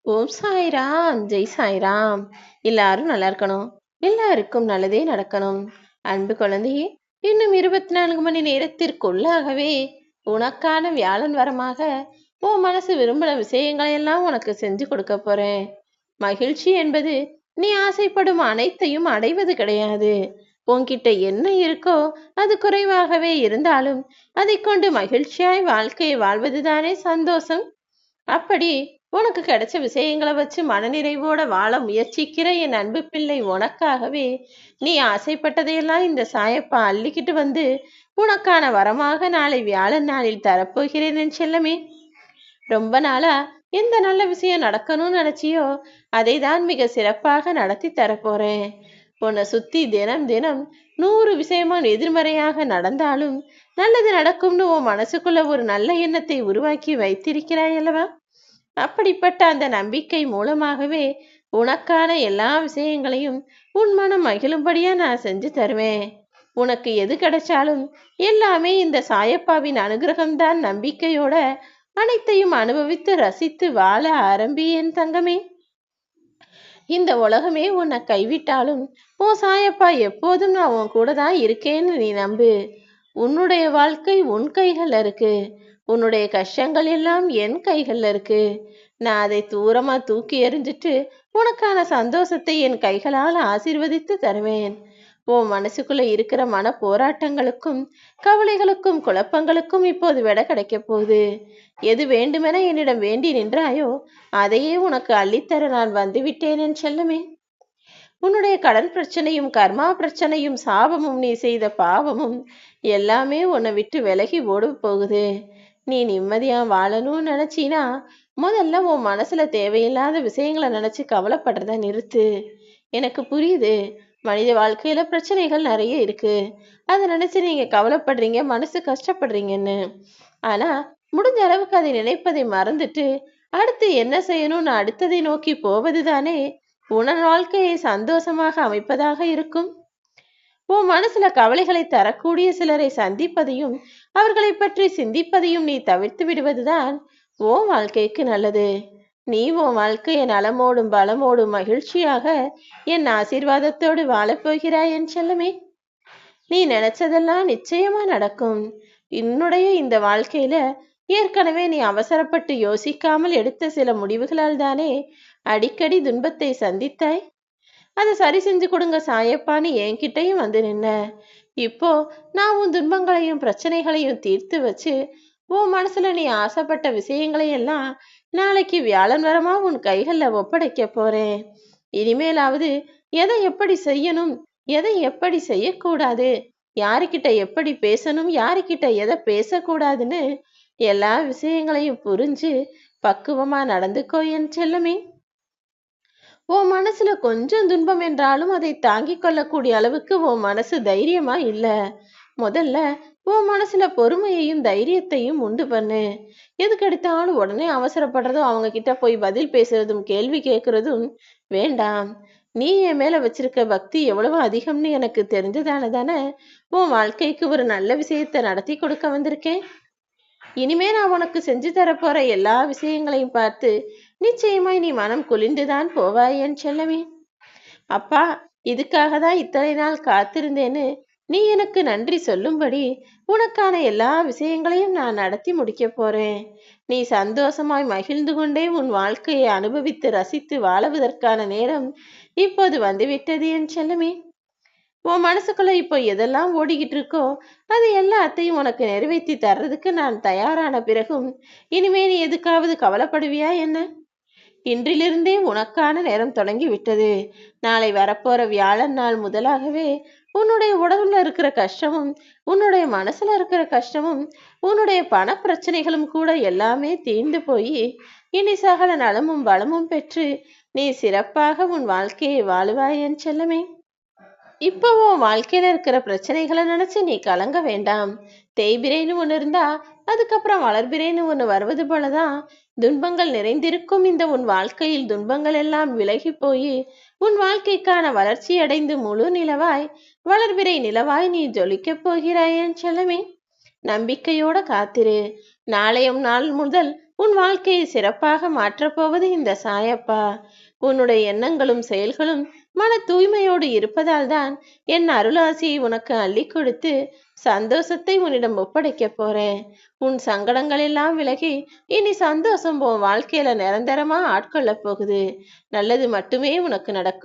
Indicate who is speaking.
Speaker 1: ஓம் சாய்ராம், ஜெய் சாய்ராம். எல்லாரும் நல்லா இருக்கணும். எல்லாருக்கும் நல்லதே நடக்கணும். அன்பு குழந்தையே, இன்னும் 24 மணி நேரத்திற்குள்ளாகவே உனக்கான வியாழன் வரமாக உன் மனசு விரும்பின விஷயங்களை எல்லாம் உனக்கு செஞ்சு கொடுக்க போறேன். மகிழ்ச்சி என்பது நீ ஆசைப்படும் அனைத்தையும் அடைவது கிடையாது. உன்கிட்ட என்ன இருக்கோ அது குறைவாகவே இருந்தாலும் அதை கொண்டு மகிழ்ச்சியாய் வாழ்க்கையை வாழ்வதுதானே சந்தோஷம். அப்படி உனக்கு கிடைச்ச விஷயங்களை வச்சு மனநிறைவோட வாழ முயற்சிக்கிற என் அன்பு பிள்ளை உனக்காகவே நீ ஆசைப்பட்டதையெல்லாம் இந்த சாயப்பா அள்ளிக்கிட்டு வந்து உனக்கான வரமாக நாளை வியாழன் நாளில் தரப்போகிறேன் என் செல்லமே. ரொம்ப நாளா எந்த நல்ல விஷயம் நடக்கணும்னு நினைச்சியோ அதை தான் மிக சிறப்பாக நடத்தி தரப்போறேன். உன்னை சுத்தி தினம் தினம் 100 விஷயமும் எதிர்மறையாக நடந்தாலும் நல்லது நடக்கும்னு உன் மனசுக்குள்ள ஒரு நல்ல எண்ணத்தை உருவாக்கி வைத்திருக்கிறாய் அல்லவா? அப்படிப்பட்ட அந்த நம்பிக்கை மூலமாகவே உனக்கான எல்லா விஷயங்களையும் உன் மனம் மகிழும்படியா நான் செஞ்சு தருவேன். உனக்கு எது கிடைச்சாலும் எல்லாமே இந்த சாயப்பாவின் அனுகிரகம்தான். நம்பிக்கையோட அனைத்தையும் அனுபவித்து ரசித்து வாழ ஆரம்பி என் தங்கமே. இந்த உலகமே உன்னை கைவிட்டாலும் உன் சாயப்பா எப்போதும் நான் உன் கூட தான் இருக்கேன்னு நீ நம்பு. உன்னுடைய வாழ்க்கை உன் கைகள்ல இருக்கு. உன்னுடைய கஷ்டங்கள் எல்லாம் என் கைகள்ல இருக்கு. நான் அதை தூரமா தூக்கி எறிஞ்சிட்டு உனக்கான சந்தோஷத்தை என் கைகளால் ஆசீர்வதித்து தருவேன். உன் மனசுக்குள்ள இருக்கிற மன போராட்டங்களுக்கும் கவலைகளுக்கும் குழப்பங்களுக்கும் இப்போது விட கிடைக்க போகுது. எது வேண்டுமென என்னிடம் வேண்டி நின்றாயோ அதையே உனக்கு அள்ளித்தர நான் வந்துவிட்டேன் என் செல்லமே. உன்னுடைய கடன் பிரச்சனையும் கர்மா பிரச்சனையும் சாபமும் நீ செய்த பாவமும் எல்லாமே உன்னை விட்டு விலகி ஓட போகுது. நீ நிம்மதியா வாழணும்னு நினைச்சினா முதல்ல உன் மனசுல தேவையில்லாத விஷயங்களை நினைச்சு கவலைப்படுறத நிறுத்து. எனக்கு புரியுது, மனித வாழ்க்கையில பிரச்சனைகள் நிறைய இருக்கு, அதை நினைச்சு நீங்க கவலைப்படுறீங்க, மனசு கஷ்டப்படுறீங்கன்னு. ஆனா முடிஞ்ச அளவுக்கு அதை நினைப்பதை மறந்துட்டு அடுத்து என்ன செய்யணும்னு அடுத்ததை நோக்கி போவது தானே உன் வாழ்க்கையை சந்தோஷமாக அமைப்பதாக இருக்கும். உன் மனசுல கவலைகளை தரக்கூடிய சிலரை சந்திப்பதையும் அவர்களை பற்றி சிந்திப்பதையும் நீ தவிர்த்து விடுவதுதான் உன் வாழ்க்கைக்கு நல்லது. நீ உன் வாழ்க்கையை நலமோடும் பலமோடும் மகிழ்ச்சியாக என் ஆசீர்வாதத்தோடு வாழப்போகிறாய் என் செல்லமே. நீ நினைச்சதெல்லாம் நிச்சயமா நடக்கும். என்னுடைய இந்த வாழ்க்கையில ஏற்கனவே நீ அவசரப்பட்டு யோசிக்காமல் எடுத்த சில முடிவுகளால் தானே அடிக்கடி துன்பத்தை சந்தித்தாய். அதை சரி செஞ்சு கொடுங்க சாயப்பான்னு என்கிட்டையும் வந்து நின்ன. இப்போ நான் உன் துன்பங்களையும் பிரச்சனைகளையும் தீர்த்து வச்சு உன் மனசுல நீ ஆசைப்பட்ட விஷயங்களையெல்லாம் நாளைக்கு வியாழன் வரமா உன் கைகள்ல ஒப்படைக்க போறேன். இனிமேலாவது எதை எப்படி செய்யணும், எதை எப்படி செய்யக்கூடாது, யாருக்கிட்ட எப்படி பேசணும், யாருக்கிட்ட எதை பேசக்கூடாதுன்னு எல்லா விஷயங்களையும் புரிஞ்சு பக்குவமா நடந்துக்கோ என் செல்லமே. உன் மனசுல கொஞ்சம் துன்பம் என்றாலும் அதை தாங்கிக் கொள்ளக்கூடிய அளவுக்கு உன் மனசு தைரியமா இல்ல. முதல்ல உன் மனசுல பொறுமையையும் தைரியத்தையும் உண்டு பண்ணு. எதுக்கு எடுத்தாலும் உடனே அவசரப்படுறதும் அவங்க கிட்ட போய் பதில் பேசுறதும் கேள்வி கேட்கறதும் வேண்டாம். நீ என் மேல வச்சிருக்க பக்தி எவ்வளவு அதிகம்னு எனக்கு தெரிஞ்சதால தானே உன் வாழ்க்கைக்கு ஒரு நல்ல விஷயத்தை நடத்தி கொடுக்க வந்திருக்கேன். இனிமே நான் உனக்கு செஞ்சு தரப்போற எல்லா விஷயங்களையும் பார்த்து நிச்சயமாய் நீ மனம் குளிர்ந்துதான் போவாய் என் செல்லமே. அப்பா, இதுக்காக தான் இத்தனை நாள் காத்திருந்தேன்னு நீ எனக்கு நன்றி சொல்லும்படி உனக்கான எல்லா விஷயங்களையும் நான் நடத்தி முடிக்க போறேன். நீ சந்தோஷமாய் மகிழ்ந்து கொண்டே உன் வாழ்க்கையை அனுபவித்து ரசித்து வாழுவதற்கான நேரம் இப்போது வந்துவிட்டது என் செல்லமே. உன் மனசுக்குள்ள இப்போ எதெல்லாம் ஓடிக்கிட்டு இருக்கோ அது எல்லாத்தையும் உனக்கு நிறைவேற்றி தர்றதுக்கு நான் தயாரான பிறகும் இனிமே நீ எதுக்காவது கவலைப்படுவியா என்ன? இன்றிலிருந்தே உனக்கான நேரம் தொடங்கி விட்டது. நாளை வரப்போற வியாழன் நாள் முதலாகவே உன்னுடைய உடம்புல இருக்கிற கஷ்டமும் உன்னுடைய மனசுல இருக்கிற கஷ்டமும் உன்னுடைய பண பிரச்சனைகளும் கூட எல்லாமே தீர்ந்து போய் இனி சகல நலமும் வளமும் பெற்று நீ சிறப்பாக உன் வாழ்க்கையை வாழுவாய் என் செல்லமே. இப்போ உன் வாழ்க்கையில இருக்கிற பிரச்சனைகளை நினைச்சு நீ கலங்க வேண்டாம். தேய்பிரேன்னு ஒண்ணு இருந்தா அதுக்கப்புறம் வளர்பிரேன்னு ஒண்ணு வருவது போலதான் துன்பங்கள் நிறைந்திருக்கும் இந்த உன் வாழ்க்கையில் துன்பங்கள் எல்லாம் விலகி போய் உன் வாழ்க்கைக்கான வளர்ச்சி அடைந்து முழு நிலவாய் வளர்பிறை நிலவாய் நீ ஜொலிக்கப் போகிறாய் என் செல்லமே. நம்பிக்கையோட காத்திரு. நாளைய நாள் முதல் உன் வாழ்க்கையை சிறப்பாக மாற்றப்போவது இந்த சாயப்பா. உன்னுடைய எண்ணங்களும் செயல்களும் மன தூய்மையோடு இருப்பதால் தான் என் அருளாசியை உனக்கு அள்ளி கொடுத்து சந்தோஷத்தை உன்னிடம் ஒப்படைக்க போறேன். உன் சங்கடங்கள் எல்லாம் விலகி இனி சந்தோஷம் உன் வாழ்க்கையில நிரந்தரமா ஆட்கொள்ள போகுது. நல்லது மட்டுமே உனக்கு நடக்கும்.